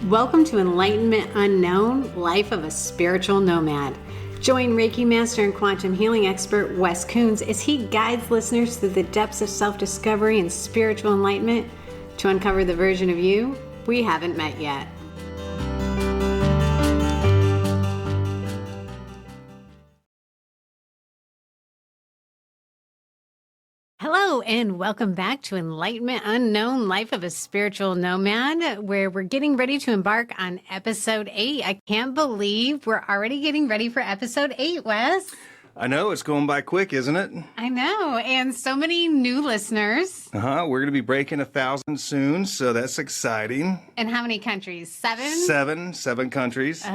Welcome to Enlightenment Unknown, Life of a Spiritual Nomad. Join Reiki Master and Quantum Healing expert Wes Coons as he guides listeners through the depths of self-discovery and spiritual enlightenment to uncover the version of you we haven't met yet. Hello and welcome back to Enlightenment Unknown, Life of a Spiritual Nomad, where we're getting ready to embark on episode 8. I can't believe we're already getting ready for episode 8, Wes. I know, it's going by quick, isn't it? I know, and so many new listeners. We're going to be breaking 1,000 soon, so that's exciting. And how many countries? 7? Seven countries.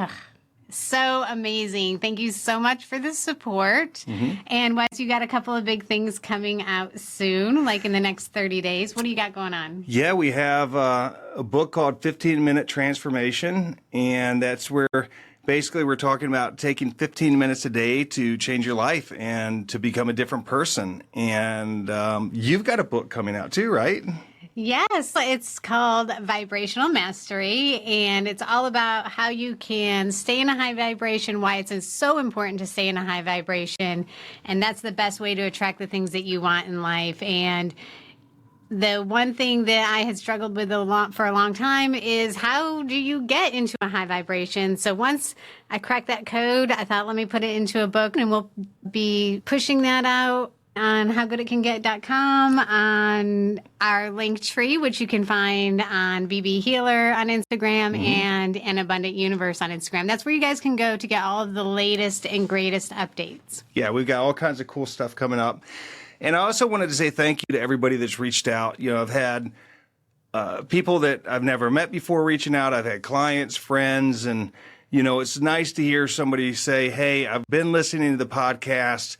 So amazing. Thank you so much for the support. And Wes, you got a couple of big things coming out soon, like in the next 30 days. What do you got going on? Yeah, we have a book called 15-Minute Transformation, and that's where basically we're talking about taking 15 minutes a day to change your life and to become a different person. And you've got a book coming out too, right? Yes, it's called Vibrational Mastery, and it's all about how you can stay in a high vibration, why it's so important to stay in a high vibration, and that's the best way to attract the things that you want in life. And the one thing that I had struggled with for a long time is how do you get into a high vibration? So once I cracked that code, I thought, let me put it into a book, and we'll be pushing that out on howgooditcanget.com, on our link tree, which you can find on BB Healer on Instagram and An Abundant Universe on Instagram. That's where you guys can go to get all of the latest and greatest updates. Yeah, we've got all kinds of cool stuff coming up. And I also wanted to say thank you to everybody that's reached out. You know, I've had people that I've never met before reaching out. I've had clients, friends, and, you know, it's nice to hear somebody say, hey, I've been listening to the podcast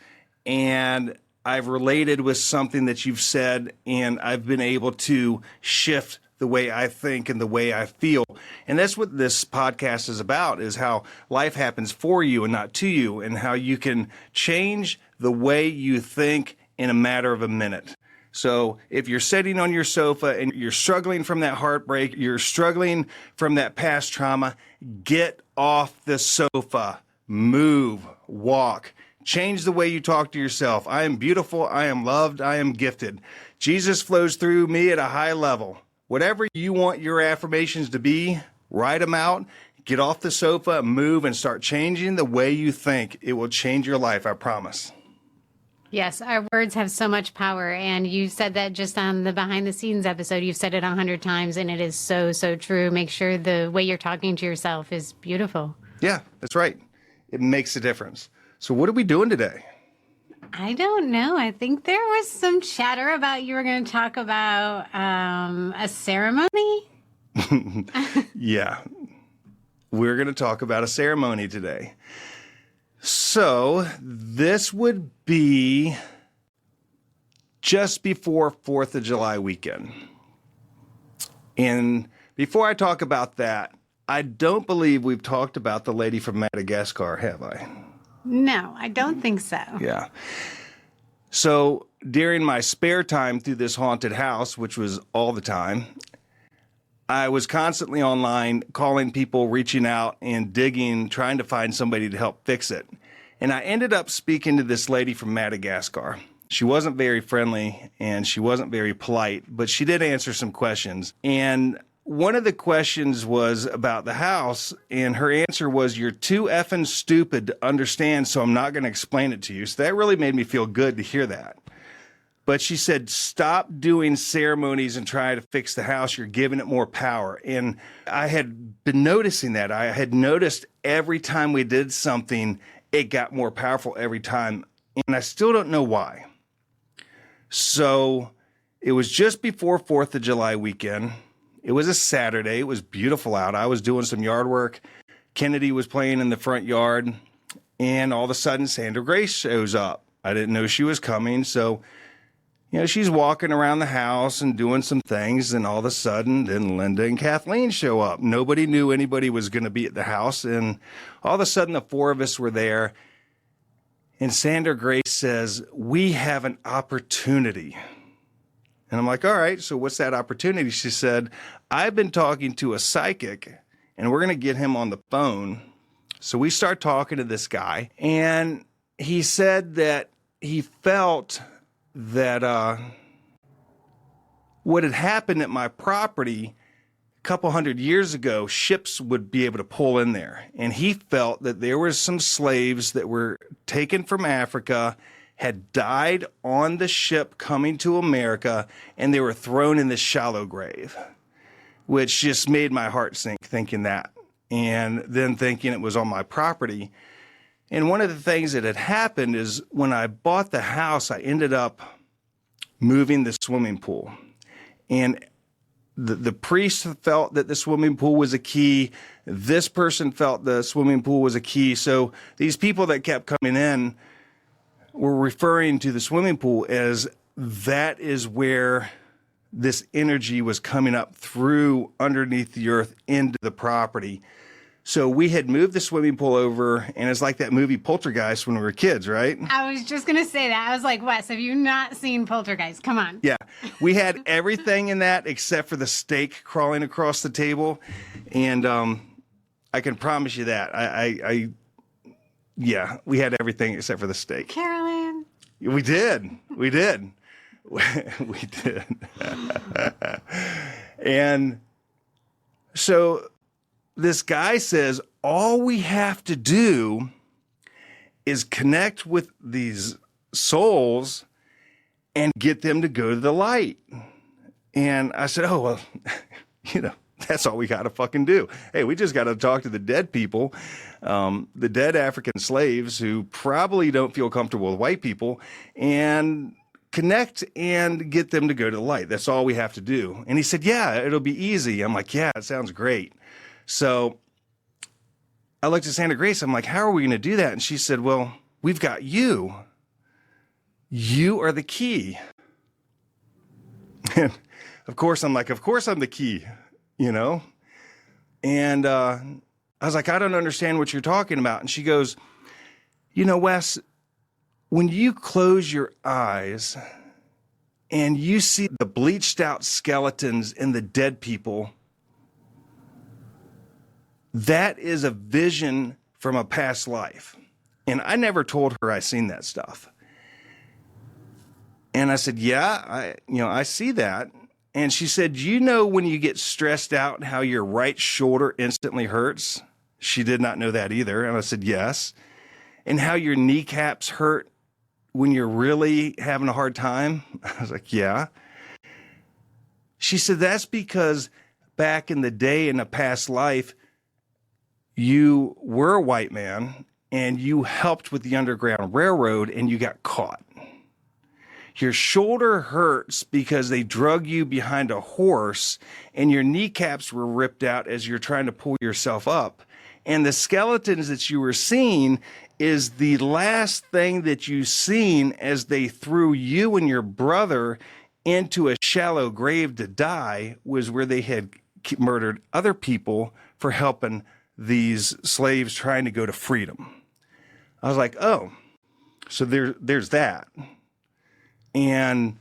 and I've related with something that you've said, and I've been able to shift the way I think and the way I feel. And that's what this podcast is about, is how life happens for you and not to you, and how you can change the way you think in a matter of a minute. So if you're sitting on your sofa and you're struggling from that heartbreak, you're struggling from that past trauma, get off the sofa, move, walk. Change the way you talk to yourself. I am beautiful. I am loved. I am gifted. Jesus flows through me at a high level. Whatever you want your affirmations to be, write them out. Get off the sofa, move, and start changing the way you think. It will change your life, I promise. Yes, our words have so much power, and you said that just on the behind the scenes episode. You've said it 100 times, and it is so, so true. Make sure the way you're talking to yourself is beautiful. Yeah, that's right. It makes a difference. So what are we doing today? I don't know. I think there was some chatter about you were going to talk about a ceremony. Yeah, we're going to talk about a ceremony today. So this would be just before 4th of July weekend. And before I talk about that, I don't believe we've talked about the lady from Madagascar, have I? No, I don't think so. Yeah. So during my spare time through this haunted house, which was all the time, I was constantly online calling people, reaching out and digging, trying to find somebody to help fix it. And I ended up speaking to this lady from Madagascar. She wasn't very friendly and she wasn't very polite, but she did answer some questions. And one of the questions was about the house, and her answer was, you're too effing stupid to understand, so I'm not going to explain it to you. So that really made me feel good to hear that. But she said, stop doing ceremonies and try to fix the house. You're giving it more power. And I had been noticing that. I had noticed every time we did something, it got more powerful every time. And I still don't know why. So it was just before 4th of July weekend. It was a Saturday. It was beautiful out. I was doing some yard work. Kennedy was playing in the front yard. And all of a sudden, Sandra Grace shows up. I didn't know she was coming. So, you know, she's walking around the house and doing some things. And all of a sudden, then Linda and Kathleen show up. Nobody knew anybody was going to be at the house. And all of a sudden, the four of us were there. And Sandra Grace says, we have an opportunity. And I'm like, all right, so what's that opportunity? She said, I've been talking to a psychic, and we're going to get him on the phone. So we start talking to this guy, and he said that he felt that what had happened at my property a couple hundred years ago, ships would be able to pull in there. And he felt that there were some slaves that were taken from Africa, had died on the ship coming to America, and they were thrown in this shallow grave, which just made my heart sink thinking that. And then thinking it was on my property. And one of the things that had happened is when I bought the house, I ended up moving the swimming pool. And the priest felt that the swimming pool was a key. This person felt the swimming pool was a key. So these people that kept coming in were referring to the swimming pool as that is where this energy was coming up through underneath the earth into the property. So we had moved the swimming pool over, and it's like that movie Poltergeist when we were kids, right? I was just going to say that. I was like, Wes, have you not seen Poltergeist? Come on. Yeah. We had everything in that except for the steak crawling across the table. And I can promise you that. Yeah, we had everything except for the steak. Carolyn. We did. We did. We did. And so this guy says, all we have to do is connect with these souls and get them to go to the light. And I said, oh, well, that's all we got to fucking do. Hey, we just got to talk to the dead people, the dead African slaves who probably don't feel comfortable with white people, and connect and get them to go to the light. That's all we have to do. And he said, yeah, it'll be easy. I'm like, yeah, it sounds great. So I looked at Santa Grace. I'm like, how are we going to do that? And she said, well, we've got you. You are the key. And of course, I'm like, of course I'm the key, And I was like, I don't understand what you're talking about. And she goes, Wes, when you close your eyes and you see the bleached out skeletons in the dead people, that is a vision from a past life. And I never told her I seen that stuff. And I said, yeah, I see that. And she said, when you get stressed out, how your right shoulder instantly hurts? She did not know that either. And I said, yes. And how your kneecaps hurt when you're really having a hard time? I was like, yeah. She said, that's because back in the day in a past life, you were a white man and you helped with the Underground Railroad and you got caught. Your shoulder hurts because they drug you behind a horse and your kneecaps were ripped out as you're trying to pull yourself up. And the skeletons that you were seeing is the last thing that you seen as they threw you and your brother into a shallow grave to die, was where they had murdered other people for helping these slaves trying to go to freedom. I was like, oh, so there's that. And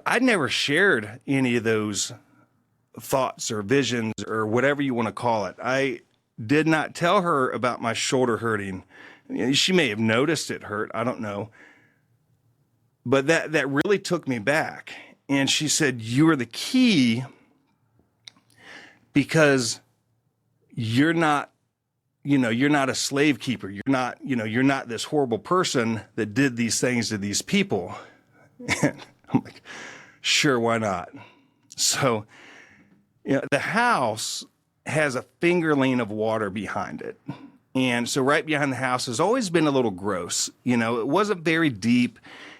I never shared any of those thoughts or visions or whatever you want to call it. I did not tell her about my shoulder hurting. She may have noticed it hurt. I don't know. But that really took me back. And she said, you are the key because you're not a slave keeper. You're not this horrible person that did these things to these people. And I'm like, sure, why not? So, the house has a fingerling of water behind it. And so right behind the house has always been a little gross. It wasn't very deep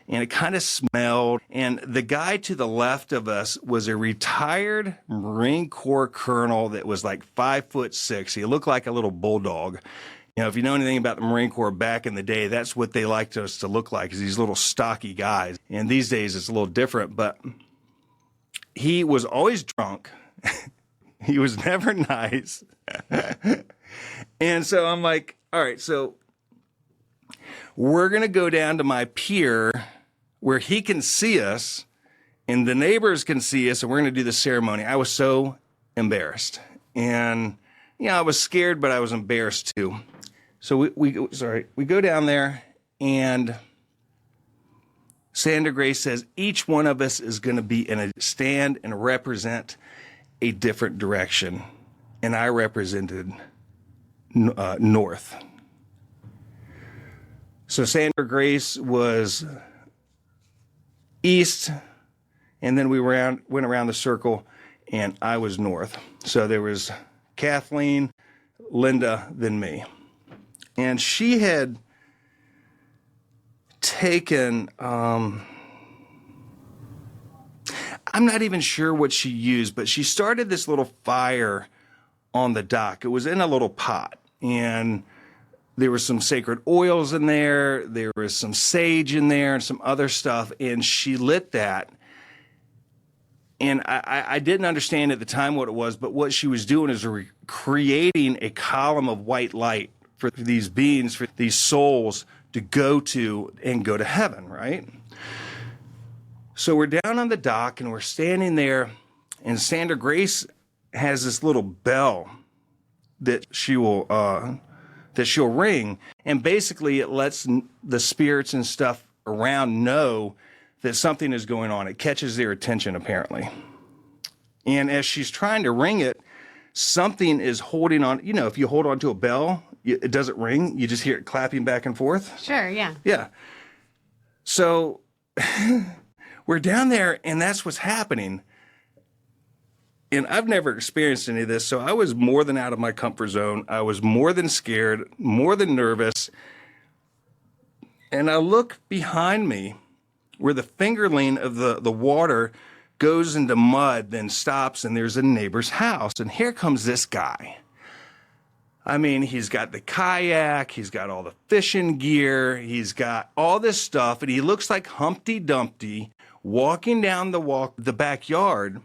and it kind of smelled. And the guy to the left of us was a retired Marine Corps colonel that was like 5'6". He looked like a little bulldog. If you know anything about the Marine Corps back in the day, that's what they liked us to look like, is these little stocky guys. And these days it's a little different, but he was always drunk. He was never nice. And so I'm like, all right, so we're going to go down to my pier where he can see us and the neighbors can see us, and we're going to do the ceremony. I was so embarrassed. And, I was scared, but I was embarrassed too. So we go down there, and Sandra Grace says each one of us is going to be in a stand and represent a different direction. And I represented north. So Sandra Grace was east, and then we went around the circle, and I was north. So there was Kathleen, Linda, then me. And she had taken, I'm not even sure what she used, but she started this little fire on the dock. It was in a little pot, and there was some sacred oils in there. There was some sage in there and some other stuff, and she lit that. And I didn't understand at the time what it was, but what she was doing is creating a column of white light for these beings, for these souls to go to heaven, right? So we're down on the dock, and we're standing there, and Sandra Grace has this little bell that she'll ring, and basically it lets the spirits and stuff around know that something is going on. It catches their attention, apparently. And as she's trying to ring it, something is holding on. If you hold on to a bell, it doesn't ring. You just hear it clapping back and forth. Sure, yeah. Yeah. So we're down there, and that's what's happening. And I've never experienced any of this, so I was more than out of my comfort zone. I was more than scared, more than nervous. And I look behind me where the fingerling of the water goes into mud, then stops, and there's a neighbor's house. And here comes this guy. I mean, he's got the kayak, he's got all the fishing gear, he's got all this stuff, and he looks like Humpty Dumpty walking down the backyard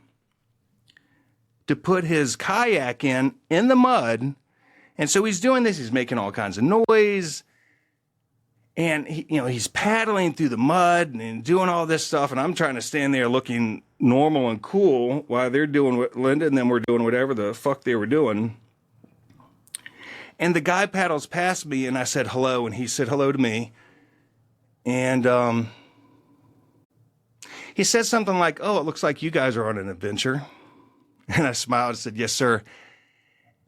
to put his kayak in the mud. And so he's doing this, he's making all kinds of noise. And he's paddling through the mud and doing all this stuff, and I'm trying to stand there looking normal and cool while they're doing what Linda and them were doing whatever the fuck they were doing. And the guy paddles past me, and I said hello, and he said hello to me. And he said something like, "Oh, it looks like you guys are on an adventure." And I smiled and said, "Yes, sir."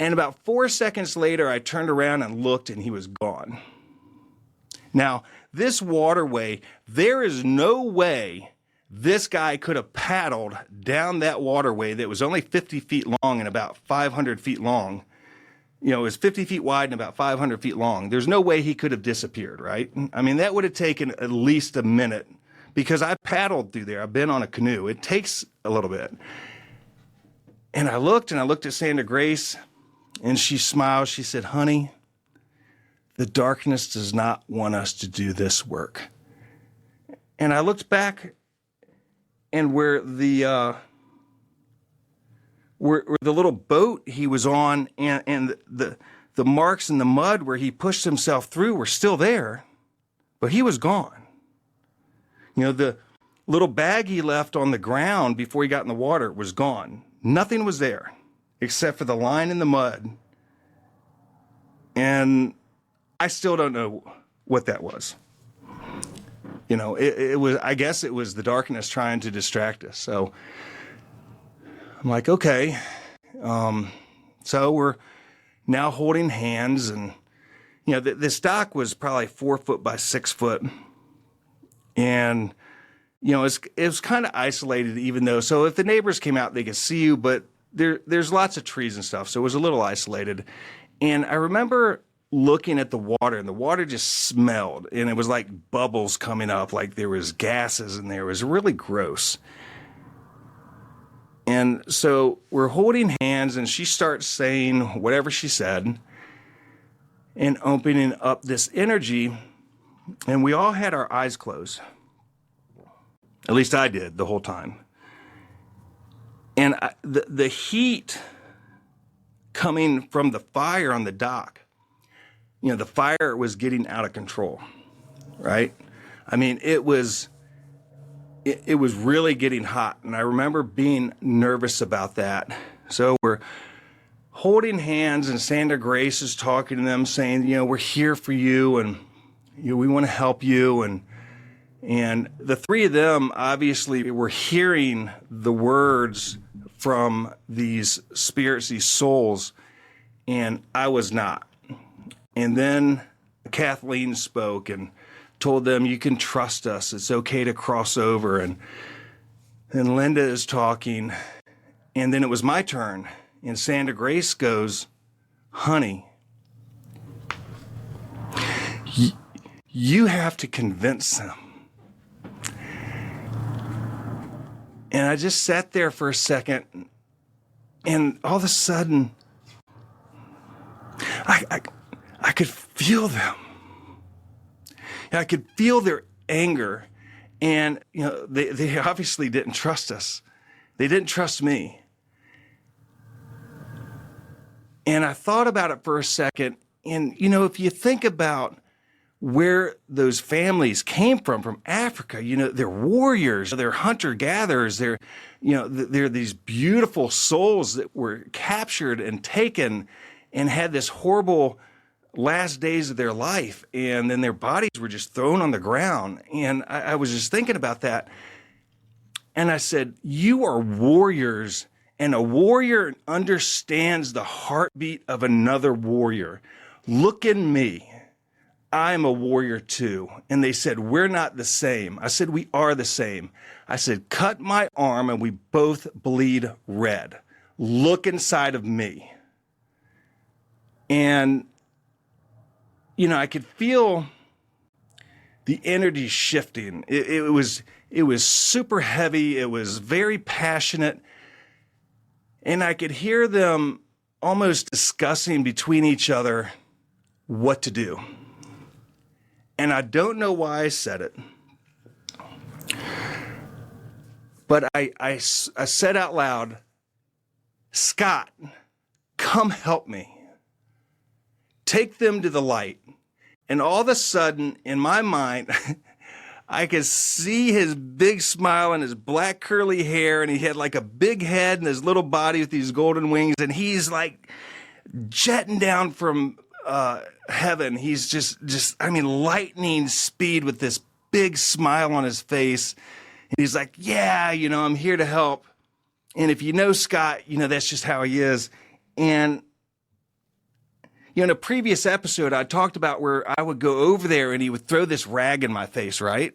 And about 4 seconds later, I turned around and looked, and he was gone. Now, this waterway, there is no way this guy could have paddled down that waterway that was only 50 feet long and about 500 feet long. It was 50 feet wide and about 500 feet long. There's no way he could have disappeared, right? I mean, that would have taken at least a minute, because I paddled through there. I've been on a canoe. It takes a little bit. And I looked at Sandra Grace, and she smiled. She said, "Honey, the darkness does not want us to do this work." And I looked back, and where the little boat he was on and the marks in the mud where he pushed himself through were still there, but he was gone. The little bag he left on the ground before he got in the water was gone. Nothing was there except for the line in the mud. And I still don't know what that was. It was, I guess it was the darkness trying to distract us. So I'm like, okay. So we're now holding hands, and, this dock was probably 4 foot by 6 foot. And, it was kind of isolated, even though, so if the neighbors came out, they could see you, but there's lots of trees and stuff. So it was a little isolated. And I remember looking at the water, and the water just smelled, and it was like bubbles coming up, like there was gases in there. It was really gross. And so we're holding hands, and she starts saying whatever she said and opening up this energy, and we all had our eyes closed. At least I did the whole time. And the heat coming from the fire on the dock, the fire was getting out of control, right? I mean, it was really getting hot. And I remember being nervous about that So we're holding hands, and Sandra Grace is talking to them, saying, we're here for you, and we want to help you. And the three of them obviously were hearing the words from these spirits, these souls, and I was not. And then Kathleen spoke and told them, you can trust us. It's okay to cross over. And Linda is talking. And then it was my turn. And Sandra Grace goes, honey, you have to convince them. And I just sat there for a second. And all of a sudden, I could feel them. I could feel their anger. And, they obviously didn't trust us. They didn't trust me. And I thought about it for a second. And, if you think about where those families came from Africa, they're warriors, they're hunter-gatherers, they're these beautiful souls that were captured and taken and had this horrible last days of their life, and then their bodies were just thrown on the ground. And I was just thinking about that, and I said, you are warriors, and a warrior understands the heartbeat of another warrior. Look at me. I'm a warrior too. And they said, we're not the same. I said, we are the same. I said, cut my arm and we both bleed red. Look inside of me. And, I could feel the energy shifting. It was super heavy. It was very passionate. And I could hear them almost discussing between each other what to do. And I don't know why I said it, but I said out loud, Scott, come help me. Take them to the light. And all of a sudden, in my mind, I could see his big smile and his black curly hair, and he had like a big head and his little body with these golden wings, and he's like jetting down from heaven. He's just lightning speed with this big smile on his face. And he's like, yeah, I'm here to help. And if you know Scott, that's just how he is. And, in a previous episode, I talked about where I would go over there and he would throw this rag in my face, right?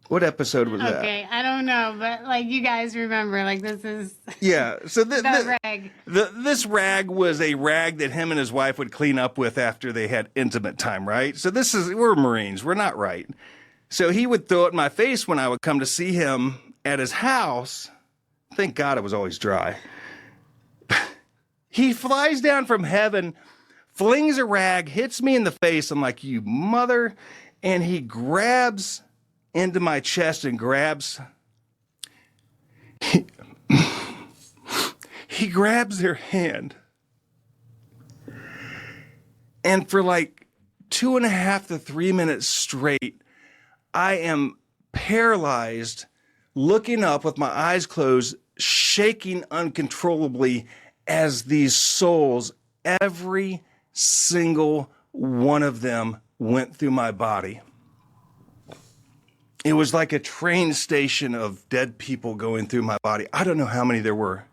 What episode was that? Okay, I don't know, but you guys remember, this is yeah. So the rag. This rag was a rag that him and his wife would clean up with after they had intimate time, right? So we're Marines, we're not right. So he would throw it in my face when I would come to see him at his house. Thank God it was always dry. He flies down from heaven, flings a rag, hits me in the face. I'm like, you mother, and he grabs into my chest and grabs, he grabs their hand. And for 2.5 to 3 minutes straight, I am paralyzed, looking up with my eyes closed, shaking uncontrollably as these souls, every single one of them went through my body. It was like a train station of dead people going through my body. I don't know how many there were.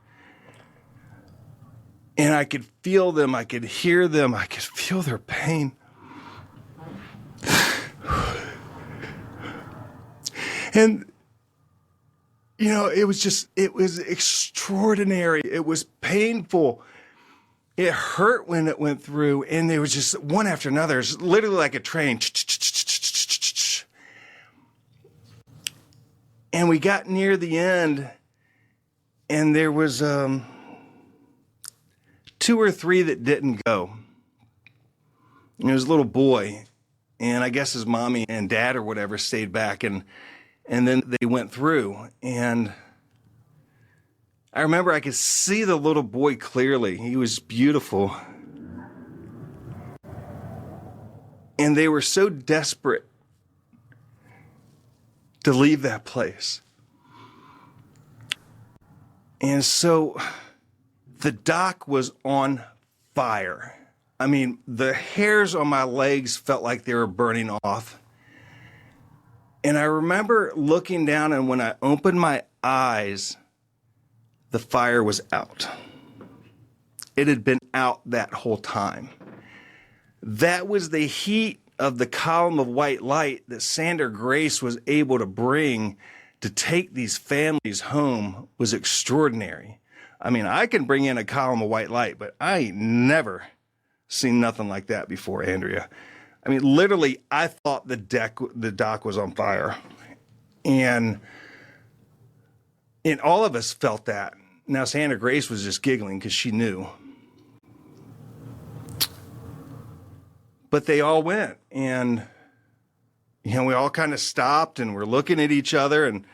And I could feel them. I could hear them. I could feel their pain. And, it was extraordinary. It was painful. It hurt when it went through. And there was just one after another. It's literally like a train. And we got near the end, and there was 2 or 3 that didn't go. And there was a little boy, and I guess his mommy and dad or whatever stayed back, and then they went through. And I remember I could see the little boy clearly. He was beautiful. And they were so desperate to leave that place. And so The dock was on fire. I mean, the hairs on my legs felt like they were burning off. And I remember looking down, and when I opened my eyes, the fire was out. It had been out that whole time. That was the heat of the column of white light that Sandra Grace was able to bring to take these families home was extraordinary. I mean, I can bring in a column of white light, but I ain't never seen nothing like that before, Andrea. I mean, literally, I thought the dock was on fire. And all of us felt that. Now, Sandra Grace was just giggling because she knew. But they all went, and, you know, we all kind of stopped and we're looking at each other, and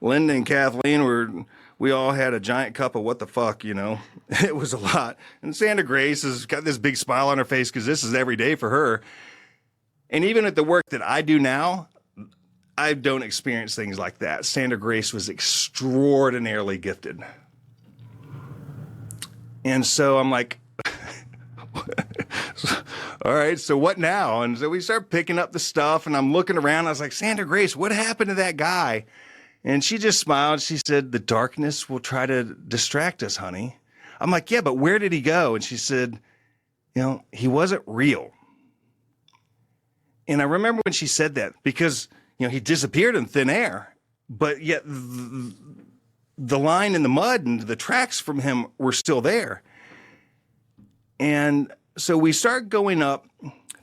Linda and Kathleen we all had a giant cup of what the fuck, you know. It was a lot. And Sandra Grace has got this big smile on her face because this is every day for her. And even at the work that I do now, I don't experience things like that. Sandra Grace was extraordinarily gifted. And so I'm like, all right, so what now? And so we start picking up the stuff, and I'm looking around. I was like, Sandra Grace, what happened to that guy? And she just smiled. She said, the darkness will try to distract us, honey. I'm like, yeah, but where did he go? And she said, you know, he wasn't real. And I remember when she said that because, you know, he disappeared in thin air, but yet the line in the mud and the tracks from him were still there. And so we start going up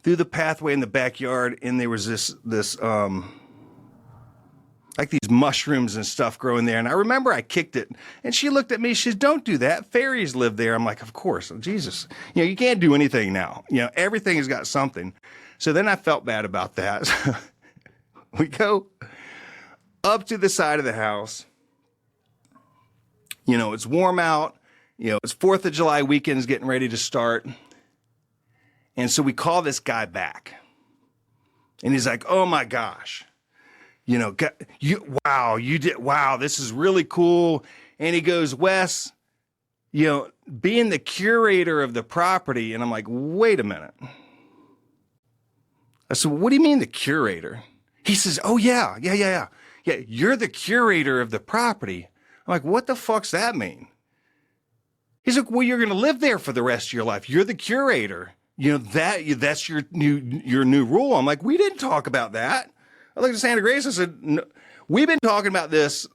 through the pathway in the backyard, and there was this like these mushrooms and stuff growing there. And I remember I kicked it, and she looked at me. She said, don't do that. Fairies live there. I'm like, of course. Oh, Jesus. You know, you can't do anything now. You know, everything has got something. So then I felt bad about that. We go up to the side of the house. You know, it's warm out. You know, it's 4th of July weekend's getting ready to start. And so we call this guy back. And he's like, oh my gosh. You know, wow, this is really cool. And he goes, Wes, you know, being the curator of the property. And I'm like, wait a minute. I said, what do you mean the curator? He says, oh, yeah, you're the curator of the property. I'm like, what the fuck's that mean? He's like, well, you're going to live there for the rest of your life. You're the curator. You know, that's your new rule. I'm like, we didn't talk about that. I looked at Sandra Grace. I said, no, we've been talking about this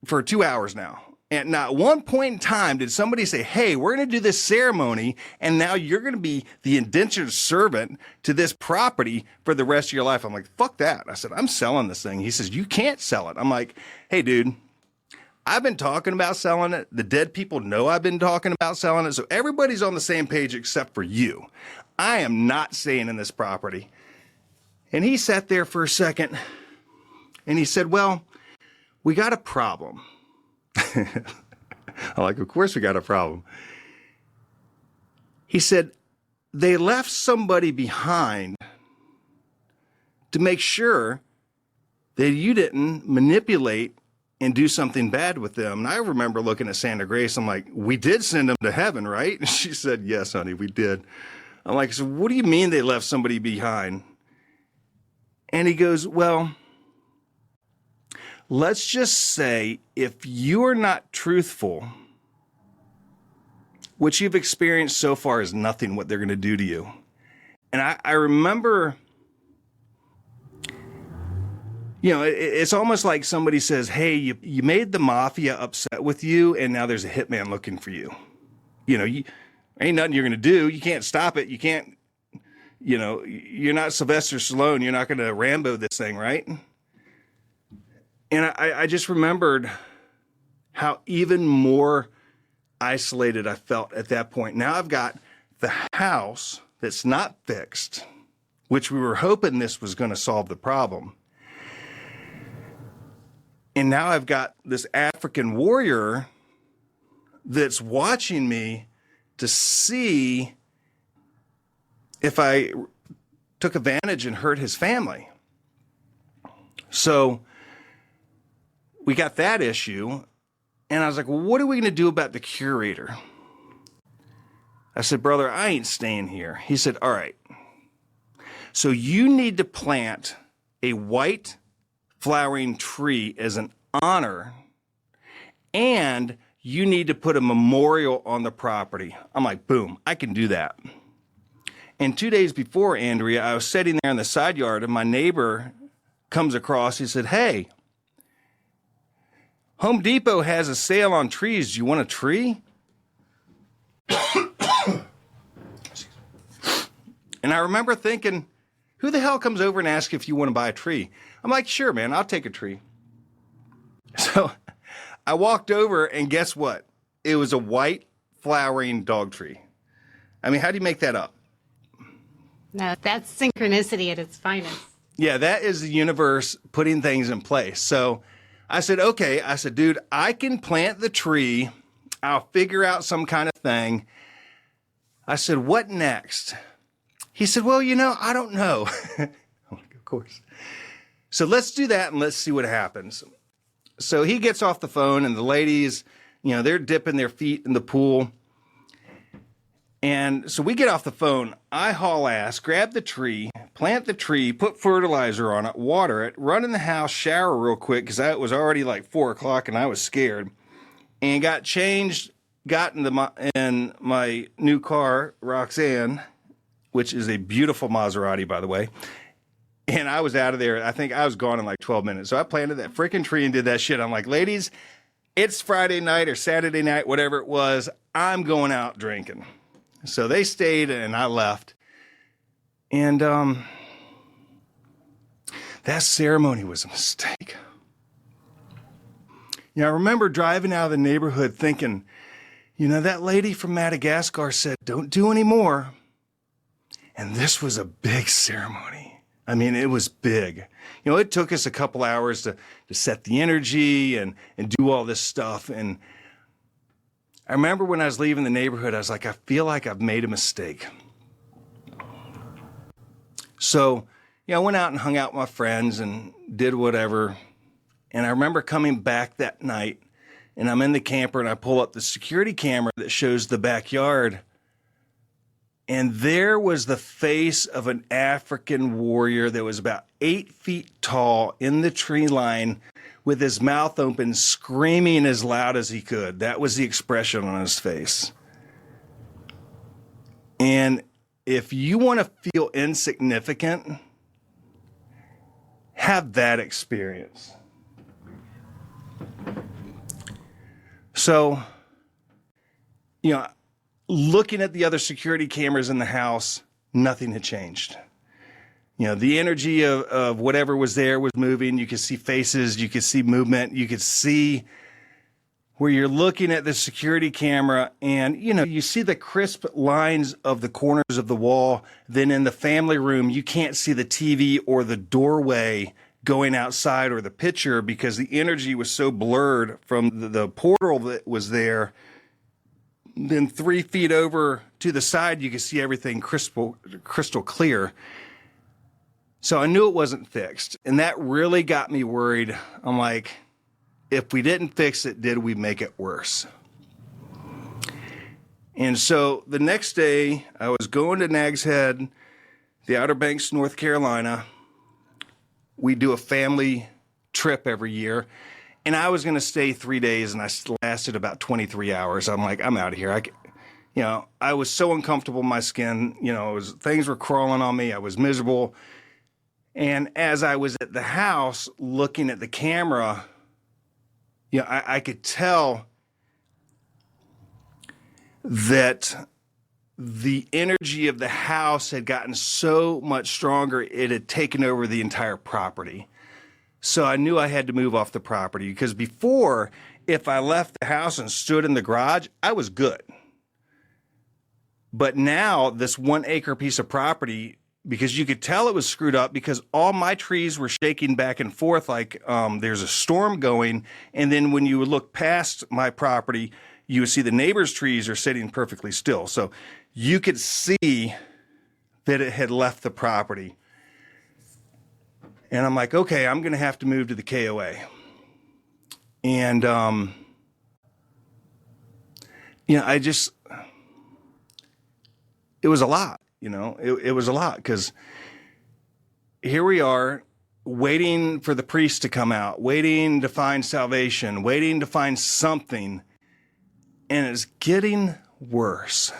for 2 hours now. And not one point in time did somebody say, hey, we're going to do this ceremony, and now you're going to be the indentured servant to this property for the rest of your life. I'm like, fuck that. I said, I'm selling this thing. He says, you can't sell it. I'm like, hey, dude, I've been talking about selling it. The dead people know I've been talking about selling it. So everybody's on the same page except for you. I am not staying in this property. And he sat there for a second, and he said, well, we got a problem. I'm like, of course we got a problem. He said, they left somebody behind to make sure that you didn't manipulate and do something bad with them. And I remember looking at Sandra Grace. I'm like, we did send them to heaven, right? And she said, yes, honey, we did. I'm like, so what do you mean they left somebody behind? And he goes, well, let's just say if you are not truthful, what you've experienced so far is nothing what they're going to do to you. And I remember, you know, it's almost like somebody says, hey, you made the mafia upset with you, and now there's a hitman looking for you. You know, ain't nothing you're going to do. You can't stop it. You can't, you know, you're not Sylvester Stallone. You're not going to Rambo this thing, right? And I just remembered how even more isolated I felt at that point. Now I've got the house that's not fixed, which we were hoping this was going to solve the problem. And now I've got this African warrior that's watching me to see if I took advantage and hurt his family. So we got that issue. And I was like, well, what are we going to do about the curator? I said, brother, I ain't staying here. He said, all right. So you need to plant a white flowering tree as an honor, and you need to put a memorial on the property. I'm like, boom, I can do that. And 2 days before, Andrea, I was sitting there in the side yard, and my neighbor comes across. He said, hey, Home Depot has a sale on trees. Do you want a tree? And I remember thinking, who the hell comes over and asks if you want to buy a tree? I'm like, sure, man, I'll take a tree. So I walked over, and guess what? It was a white flowering dog tree. I mean, how do you make that up? No, that's synchronicity at its finest. Yeah, that is the universe putting things in place. So I said, okay. I said, dude, I can plant the tree. I'll figure out some kind of thing. I said, what next? He said, well, I don't know. Of course. So let's do that and let's see what happens. So he gets off the phone, and the ladies, they're dipping their feet in the pool. And so we get off the phone. I haul ass, grab the tree, plant the tree, put fertilizer on it, water it, run in the house, shower real quick because it was already like 4 o'clock and I was scared. And got changed, got in my new car, Roxanne, which is a beautiful Maserati, by the way. And I was out of there. I think I was gone in like 12 minutes. So I planted that freaking tree and did that shit. I'm like, ladies, it's Friday night or Saturday night, whatever it was. I'm going out drinking. So they stayed and I left. And that ceremony was a mistake. I remember driving out of the neighborhood thinking, that lady from Madagascar said, don't do any more. And this was a big ceremony. I mean, it was big. It took us a couple hours to set the energy and do all this stuff. And I remember when I was leaving the neighborhood, I was like, I feel like I've made a mistake. So, I went out and hung out with my friends and did whatever. And I remember coming back that night, and I'm in the camper, and I pull up the security camera that shows the backyard. And there was the face of an African warrior that was about 8 feet tall in the tree line with his mouth open, screaming as loud as he could. That was the expression on his face. And if you want to feel insignificant, have that experience. So, looking at the other security cameras in the house, nothing had changed. The energy of whatever was there was moving. You could see faces, you could see movement, you could see where you're looking at the security camera and, you see the crisp lines of the corners of the wall. Then in the family room, you can't see the TV or the doorway going outside or the picture because the energy was so blurred from the portal that was there. Then 3 feet over to the side, you could see everything crystal clear. So I knew it wasn't fixed. And that really got me worried. I'm like, if we didn't fix it, did we make it worse? And so the next day, I was going to Nags Head, the Outer Banks, North Carolina. We do a family trip every year. And I was going to stay 3 days, and I lasted about 23 hours. I'm like, I'm out of here. I was so uncomfortable in my skin. Things were crawling on me. I was miserable. And as I was at the house looking at the camera, I could tell that the energy of the house had gotten so much stronger, it had taken over the entire property. So I knew I had to move off the property because before, if I left the house and stood in the garage, I was good. But now this 1 acre piece of property, because you could tell it was screwed up because all my trees were shaking back and forth like there's a storm going. And then when you would look past my property, you would see the neighbor's trees are sitting perfectly still. So you could see that it had left the property. And I'm like, okay, I'm going to have to move to the KOA. And, it was a lot, it was a lot, because here we are waiting for the priest to come out, waiting to find salvation, waiting to find something, and it's getting worse.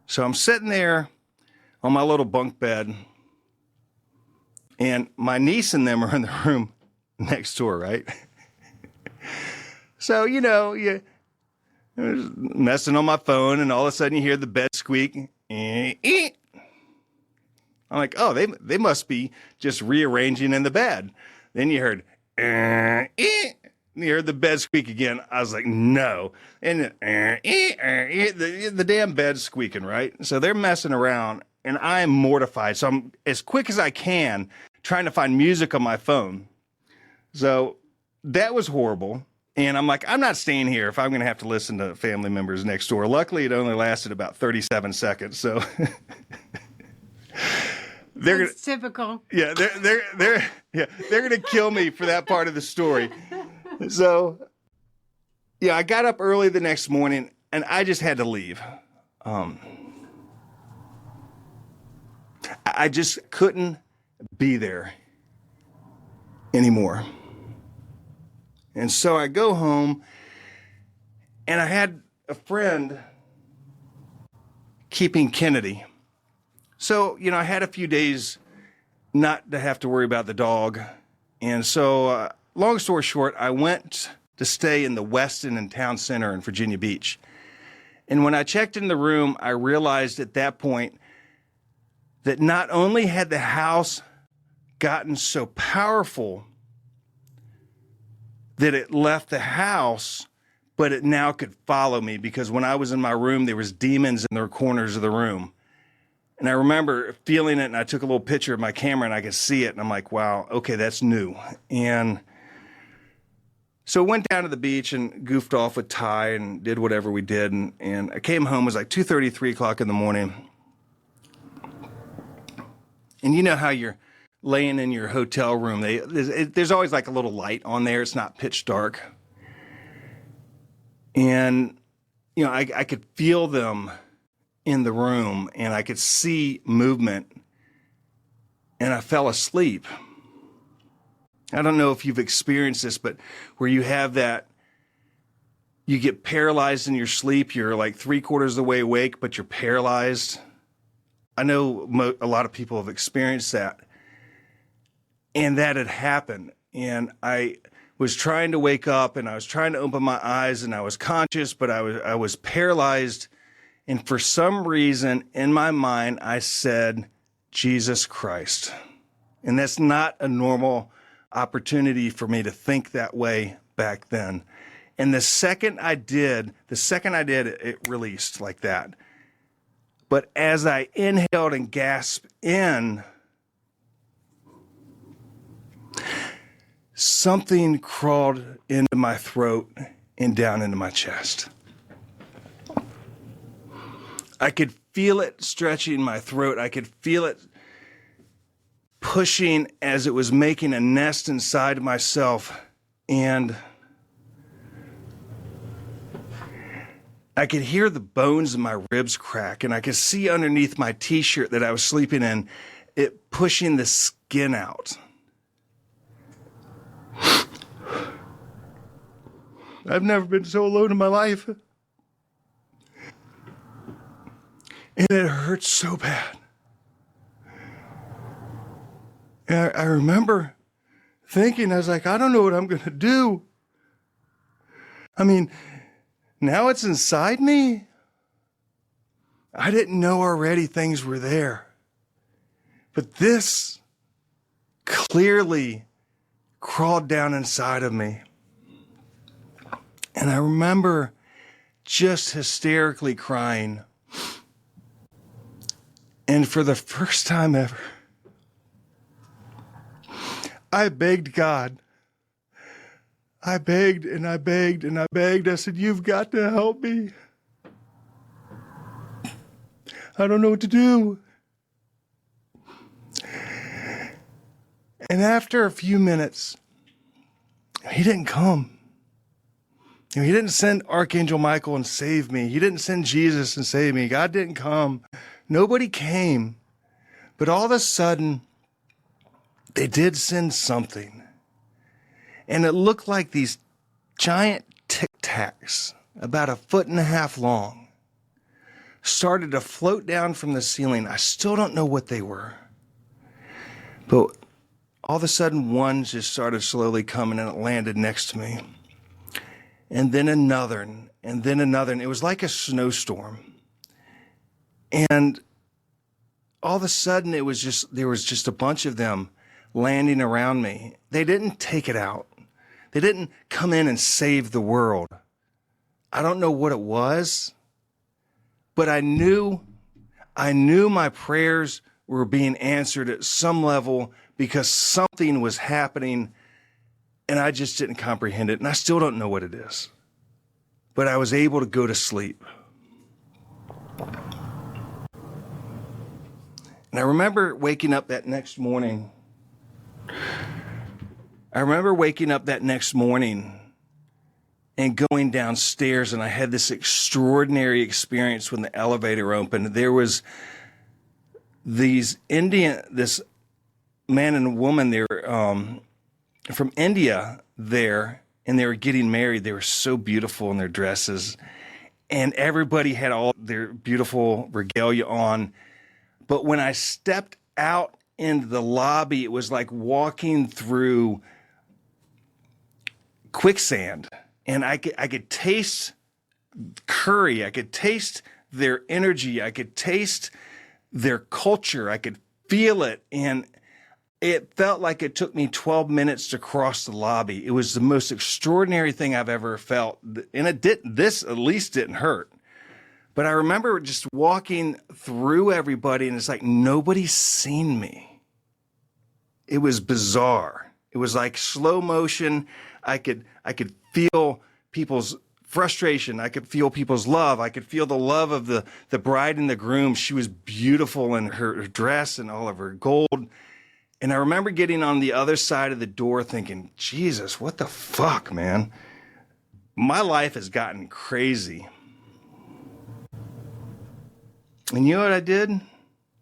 So I'm sitting there on my little bunk bed, and my niece and them are in the room next door, right? So, you messing on my phone, and all of a sudden you hear the bed squeak. I'm like, oh, they must be just rearranging in the bed. Then you heard, and you heard the bed squeak again. I was like, no. And the damn bed's squeaking, right? So they're messing around, and I am mortified. So I'm, as quick as I can, trying to find music on my phone. So that was horrible. And I'm like, I'm not staying here if I'm going to have to listen to family members next door. Luckily, it only lasted about 37 seconds. So That's typical. Yeah, they're going to kill me for that part of the story. So, yeah, I got up early the next morning, and I just had to leave. I just couldn't be there anymore. And so I go home, and I had a friend keeping Kennedy. So, I had a few days not to have to worry about the dog. And so, long story short, I went to stay in the Westin in Town Center in Virginia Beach. And when I checked in the room, I realized at that point that not only had the house gotten so powerful that it left the house, but it now could follow me, because when I was in my room, there was demons in the corners of the room. And I remember feeling it, and I took a little picture of my camera, and I could see it, and I'm like, wow, okay, that's new. And so I went down to the beach and goofed off with Ty and did whatever we did, and I came home. It was like 2:30, 3 o'clock in the morning. And you know how you're laying in your hotel room, there's always like a little light on there. It's not pitch dark. And, I could feel them in the room, and I could see movement, and I fell asleep. I don't know if you've experienced this, but where you have that, you get paralyzed in your sleep. You're like 3/4 of the way awake, but you're paralyzed. I know a lot of people have experienced that. And that had happened. And I was trying to wake up, and I was trying to open my eyes, and I was conscious, but I was paralyzed. And for some reason in my mind, I said, Jesus Christ. And that's not a normal opportunity for me to think that way back then. And the second I did, it released like that. But as I inhaled and gasped in, something crawled into my throat and down into my chest. I could feel it stretching my throat. I could feel it pushing as it was making a nest inside myself. And I could hear the bones in my ribs crack, and I could see underneath my t-shirt that I was sleeping in, it pushing the skin out. I've never been so alone in my life. And it hurt so bad. And I remember thinking, I was like, I don't know what I'm going to do. I mean, now it's inside me. I didn't know already things were there. But this clearly crawled down inside of me. And I remember just hysterically crying. And for the first time ever, I begged God. I begged and I begged and I begged. I said, you've got to help me. I don't know what to do. And after a few minutes, he didn't come. He didn't send Archangel Michael and save me. He didn't send Jesus and save me. God didn't come. Nobody came. But all of a sudden, they did send something. And it looked like these giant Tic Tacs, about 1.5 feet long, started to float down from the ceiling. I still don't know what they were. But all of a sudden, one just started slowly coming and it landed next to me. And then another, and then another. And it was like a snowstorm. And all of a sudden, there was just a bunch of them landing around me. They didn't take it out. They didn't come in and save the world. I don't know what it was, but I knew my prayers were being answered at some level because something was happening and I just didn't comprehend it. And I still don't know what it is, but I was able to go to sleep. And I remember waking up that next morning. And going downstairs, and I had this extraordinary experience when the elevator opened. There was this man and woman, they were from India there, and they were getting married. They were so beautiful in their dresses, and everybody had all their beautiful regalia on. But when I stepped out into the lobby, it was like walking through quicksand. And I could taste curry. I could taste their energy. I could taste their culture. I could feel it. And it felt like it took me 12 minutes to cross the lobby. It was the most extraordinary thing I've ever felt. And this at least didn't hurt. But I remember just walking through everybody, and it's like nobody's seen me. It was bizarre. It was like slow motion. I could feel people's frustration. I could feel people's love. I could feel the love of the bride and the groom. She was beautiful in her dress and all of her gold. And I remember getting on the other side of the door thinking, Jesus, what the fuck, man? My life has gotten crazy. And you know what I did?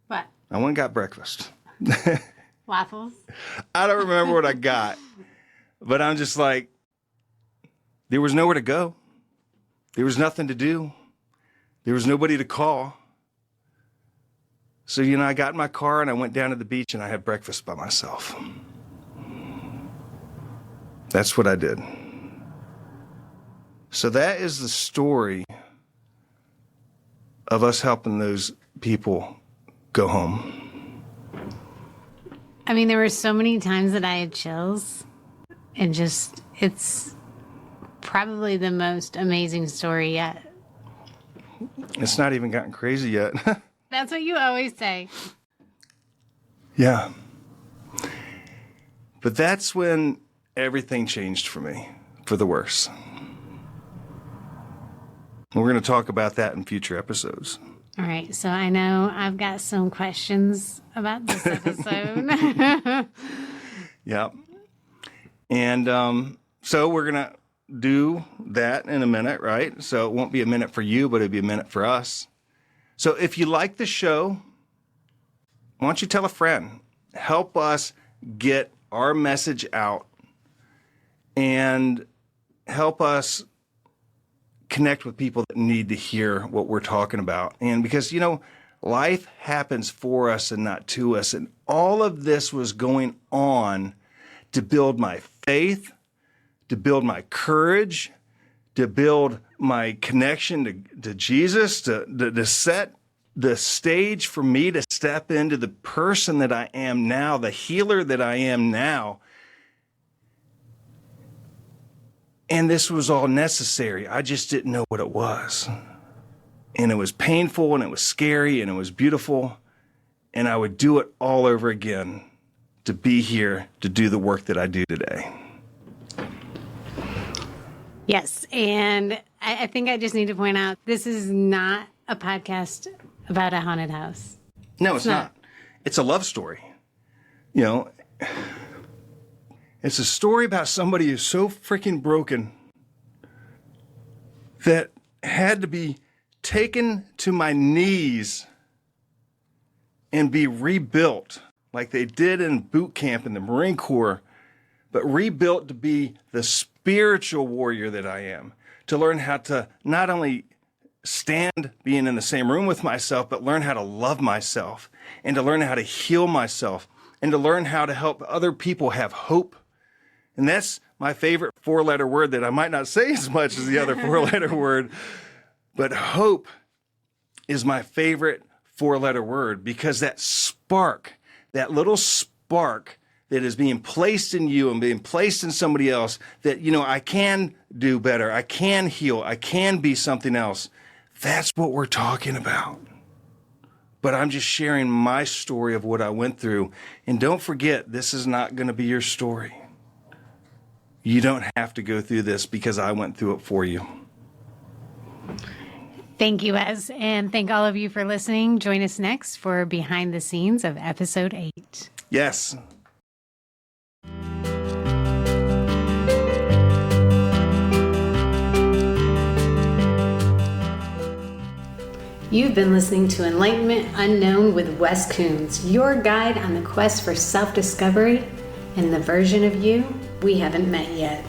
What? I went and got breakfast. Waffles? I don't remember what I got, but I'm just like, there was nowhere to go. There was nothing to do. There was nobody to call. So, I got in my car and I went down to the beach and I had breakfast by myself. That's what I did. So that is the story of us helping those people go home. I mean, there were so many times that I had chills, and it's probably the most amazing story yet. It's not even gotten crazy yet. That's what you always say. Yeah. But that's when everything changed for me, for the worse. We're going to talk about that in future episodes. All right. So I know I've got some questions about this episode. Yeah. And so we're going to do that in a minute, right? So it won't be a minute for you, but it'll be a minute for us. So if you like the show, why don't you tell a friend? Help us get our message out and help us connect with people that need to hear what we're talking about. And because, life happens for us and not to us. And all of this was going on to build my faith, to build my courage, to build my connection to Jesus, to set the stage for me to step into the person that I am now, the healer that I am now. And this was all necessary. I just didn't know what it was. And it was painful, and it was scary, and it was beautiful. And I would do it all over again to be here to do the work that I do today. Yes. And I think I just need to point out, this is not a podcast about a haunted house. No, it's not. It's a love story. It's a story about somebody who's so freaking broken that had to be taken to my knees and be rebuilt like they did in boot camp in the Marine Corps, but rebuilt to be the spiritual warrior that I am, to learn how to not only stand being in the same room with myself, but learn how to love myself and to learn how to heal myself and to learn how to help other people have hope. And that's my favorite four-letter word that I might not say as much as the other four-letter word, but hope is my favorite four-letter word, because that spark, that little spark that is being placed in you and being placed in somebody else, that, I can do better, I can heal, I can be something else. That's what we're talking about. But I'm just sharing my story of what I went through. And don't forget, this is not going to be your story. You don't have to go through this because I went through it for you. Thank you, Ez, and thank all of you for listening. Join us next for Behind the Scenes of Episode 8. Yes. You've been listening to Enlightenment Unknown with Wes Coons, your guide on the quest for self-discovery and the version of you we haven't met yet.